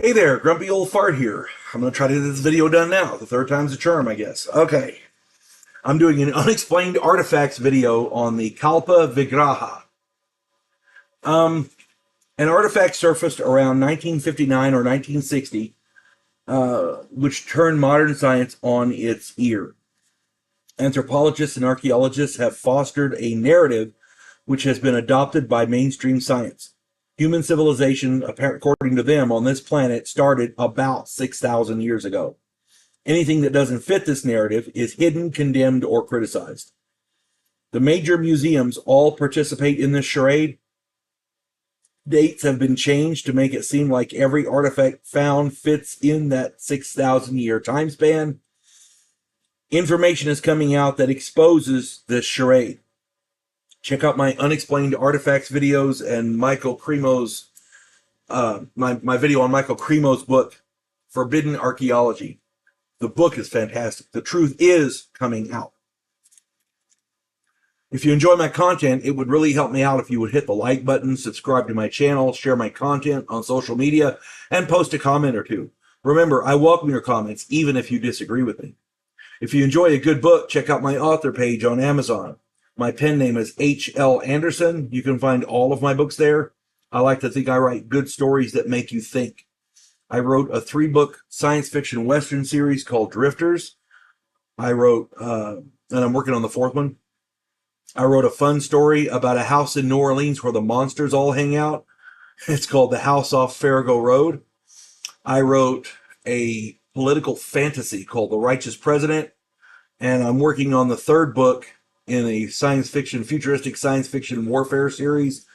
Hey there, grumpy old fart here. I'm going to try to get this video done now. The third time's a charm, I guess. Okay. I'm doing an unexplained artifacts video on the Kalpa Vigraha. An artifact surfaced around 1959 or 1960, which turned modern science on its ear. Anthropologists and archaeologists have fostered a narrative which has been adopted by mainstream science. Human civilization, according to them, on this planet started about 6,000 years ago. Anything that doesn't fit this narrative is hidden, condemned, or criticized. The major museums all participate in this charade. Dates have been changed to make it seem like every artifact found fits in that 6,000-year time span. Information is coming out that exposes this charade. Check out my Unexplained Artifacts videos and Michael Cremo's, my video on Michael Cremo's book, Forbidden Archaeology. The book is fantastic. The truth is coming out. If you enjoy my content, it would really help me out if you would hit the like button, subscribe to my channel, share my content on social media, and post a comment or two. Remember, I welcome your comments, even if you disagree with me. If you enjoy a good book, check out my author page on Amazon. My pen name is H.L. Anderson. You can find all of my books there. I like to think I write good stories that make you think. I wrote a 3-book science fiction Western series called Drifters. I wrote, and I'm working on the 4th one. I wrote a fun story about a house in New Orleans where the monsters all hang out. It's called The House Off Farrago Road. I wrote a political fantasy called The Righteous President. And I'm working on the 3rd book in a futuristic science fiction warfare series.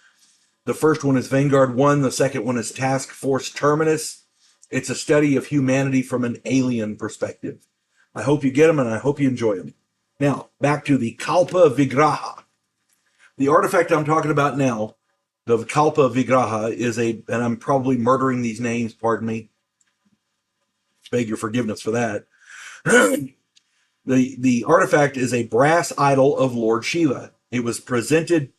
The first one is Vanguard 1. The second one is Task Force Terminus. It's a study of humanity from an alien perspective. I hope you get them and I hope you enjoy them. Now, back to the Kalpa Vigraha. The artifact I'm talking about now, the Kalpa Vigraha, is and I'm probably murdering these names, pardon me. Beg your forgiveness for that. The artifact is a brass idol of Lord Shiva. It was presented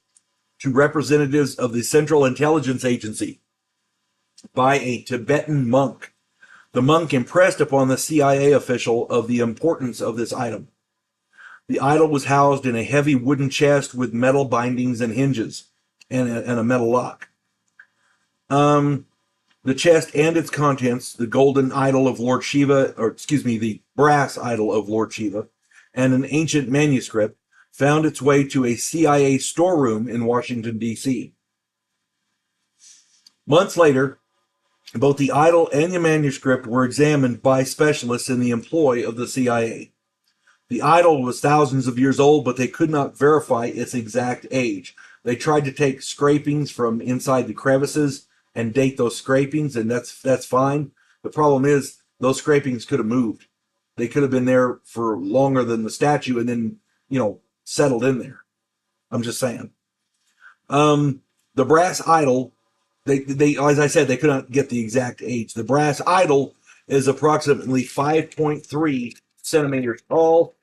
to representatives of the Central Intelligence Agency by a Tibetan monk. The monk impressed upon the CIA official of the importance of this item. The idol was housed in a heavy wooden chest with metal bindings and hinges and a metal lock. The chest and its contents, the golden idol of Lord Shiva, the brass idol of Lord Shiva, and an ancient manuscript found its way to a CIA storeroom in Washington, D.C. Months later, both the idol and the manuscript were examined by specialists in the employ of the CIA. The idol was thousands of years old, but they could not verify its exact age. They tried to take scrapings from inside the crevices and date those scrapings, and that's fine. The problem is those scrapings could have moved. They could have been there for longer than the statue and then, settled in there. I'm just saying. The brass idol, they as I said, they could not get the exact age. The brass idol is approximately 5.3 centimeters tall.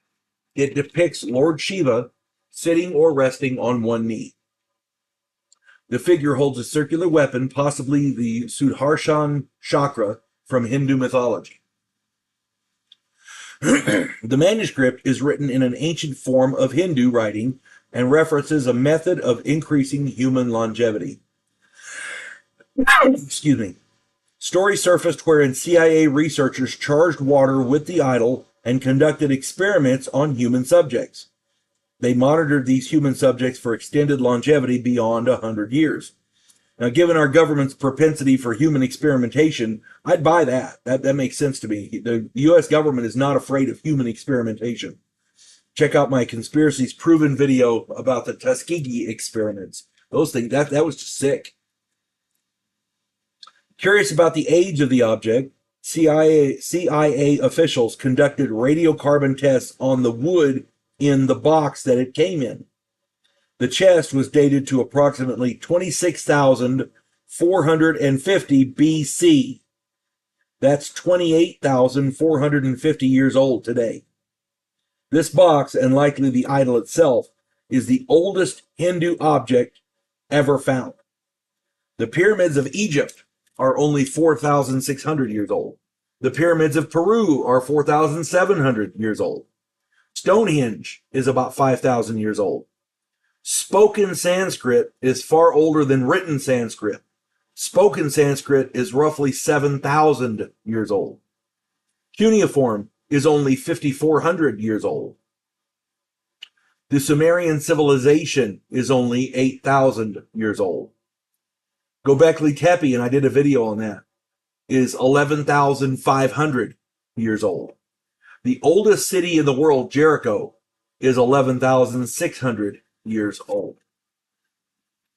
It depicts Lord Shiva sitting or resting on one knee. The figure holds a circular weapon, possibly the Sudarshan chakra from Hindu mythology. The manuscript is written in an ancient form of Hindu writing and references a method of increasing human longevity. Excuse me. Stories surfaced wherein CIA researchers charged water with the idol and conducted experiments on human subjects. They monitored these human subjects for extended longevity beyond 100 years. Now, given our government's propensity for human experimentation, I'd buy that. That makes sense to me. The U.S. government is not afraid of human experimentation. Check out my Conspiracies Proven video about the Tuskegee experiments. Those things, that was just sick. Curious about the age of the object, CIA officials conducted radiocarbon tests on the wood in the box that it came in. The chest was dated to approximately 26,450 BC. That's 28,450 years old today. This box, and likely the idol itself, is the oldest Hindu object ever found. The pyramids of Egypt are only 4,600 years old. The pyramids of Peru are 4,700 years old. Stonehenge is about 5,000 years old. Spoken Sanskrit is far older than written Sanskrit. Spoken Sanskrit is roughly 7,000 years old. Cuneiform is only 5,400 years old. The Sumerian civilization is only 8,000 years old. Göbekli Tepe, and I did a video on that, is 11,500 years old. The oldest city in the world, Jericho, is 11,600 years old.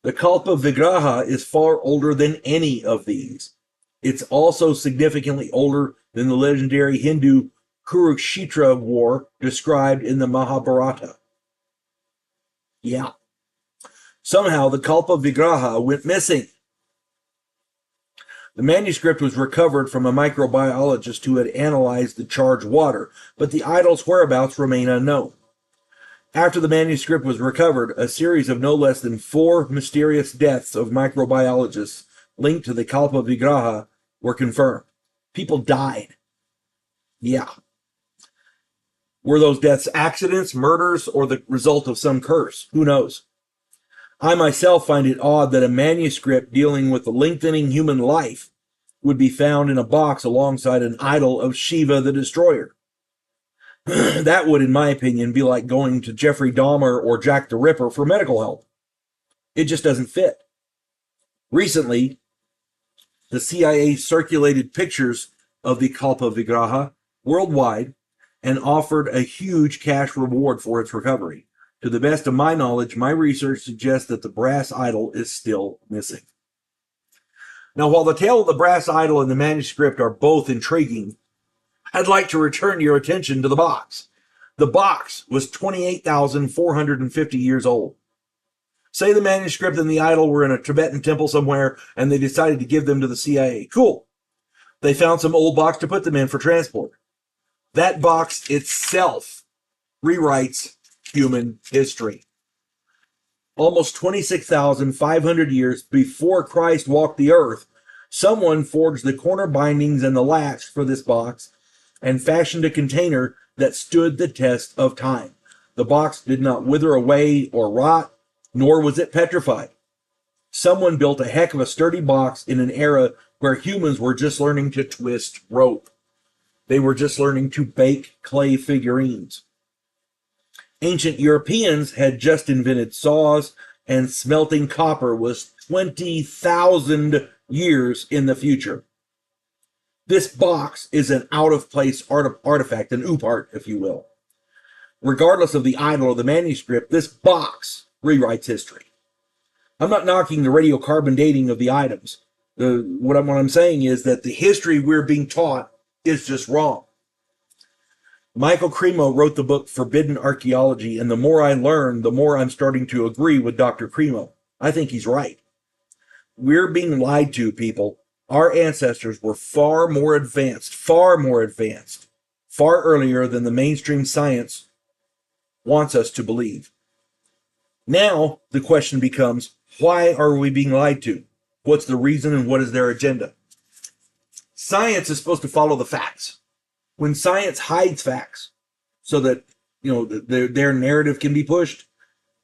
The Kalpa Vigraha is far older than any of these. It's also significantly older than the legendary Hindu Kurukshetra war described in the Mahabharata. Yeah. Somehow the Kalpa Vigraha went missing. The manuscript was recovered from a microbiologist who had analyzed the charged water, but the idol's whereabouts remain unknown. After the manuscript was recovered, a series of no less than 4 mysterious deaths of microbiologists linked to the Kalpa Vigraha were confirmed. People died. Yeah. Were those deaths accidents, murders, or the result of some curse? Who knows? I myself find it odd that a manuscript dealing with the lengthening human life would be found in a box alongside an idol of Shiva the Destroyer. That would, in my opinion, be like going to Jeffrey Dahmer or Jack the Ripper for medical help. It just doesn't fit. Recently, the CIA circulated pictures of the Kalpa Vigraha worldwide and offered a huge cash reward for its recovery. To the best of my knowledge, my research suggests that the brass idol is still missing. Now, while the tale of the brass idol and the manuscript are both intriguing, I'd like to return your attention to the box. The box was 28,450 years old. Say the manuscript and the idol were in a Tibetan temple somewhere and they decided to give them to the CIA. Cool. They found some old box to put them in for transport. That box itself rewrites human history. Almost 26,500 years before Christ walked the earth, someone forged the corner bindings and the latch for this box and fashioned a container that stood the test of time. The box did not wither away or rot, nor was it petrified. Someone built a heck of a sturdy box in an era where humans were just learning to twist rope. They were just learning to bake clay figurines. Ancient Europeans had just invented saws, and smelting copper was 20,000 years in the future. This box is an out-of-place artifact, an oop-art, if you will. Regardless of the idol or the manuscript, this box rewrites history. I'm not knocking the radiocarbon dating of the items. What I'm saying is that the history we're being taught is just wrong. Michael Cremo wrote the book Forbidden Archaeology, and the more I learn, the more I'm starting to agree with Dr. Cremo. I think he's right. We're being lied to, people. Our ancestors were far more advanced, far earlier than the mainstream science wants us to believe. Now, the question becomes, why are we being lied to? What's the reason and what is their agenda? Science is supposed to follow the facts. When science hides facts so that, their narrative can be pushed,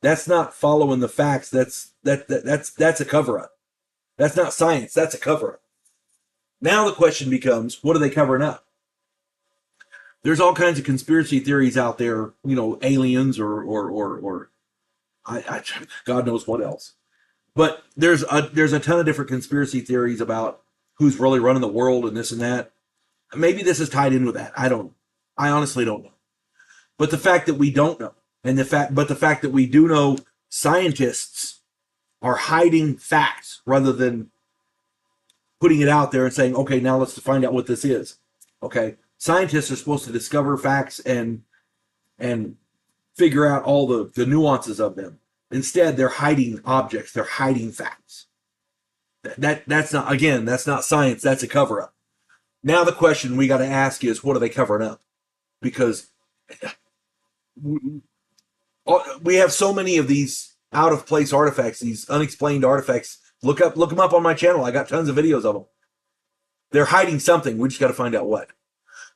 that's not following the facts. That's a cover-up. That's not science. That's a cover-up. Now the question becomes, what are they covering up? There's all kinds of conspiracy theories out there, aliens or God knows what else. But there's a ton of different conspiracy theories about who's really running the world and this and that. Maybe this is tied in with that. I honestly don't know. But the fact that we don't know, the fact that we do know, scientists are hiding facts rather than putting it out there and saying, okay, now let's find out what this is. Okay, scientists are supposed to discover facts and figure out all the nuances of them. Instead, they're hiding objects. They're hiding facts. That's not science. That's a cover-up. Now the question we got to ask is, what are they covering up? Because we have so many of these out-of-place artifacts, these unexplained artifacts. Look them up on my channel. I got tons of videos of them. They're hiding something. We just got to find out what.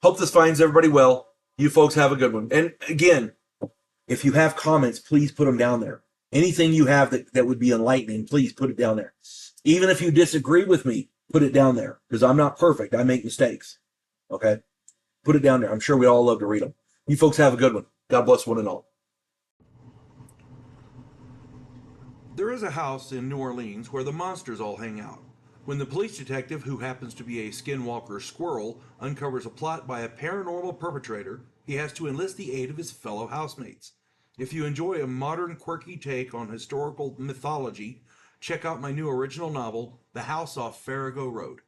Hope this finds everybody well. You folks have a good one. And again, if you have comments, please put them down there. Anything you have that would be enlightening, please put it down there. Even if you disagree with me, put it down there, because I'm not perfect. I make mistakes. Okay? Put it down there. I'm sure we all love to read them. You folks have a good one. God bless one and all. There is a house in New Orleans where the monsters all hang out. When the police detective, who happens to be a skinwalker squirrel, uncovers a plot by a paranormal perpetrator, he has to enlist the aid of his fellow housemates. If you enjoy a modern, quirky take on historical mythology, check out my new original novel, The House Off Farrago Road.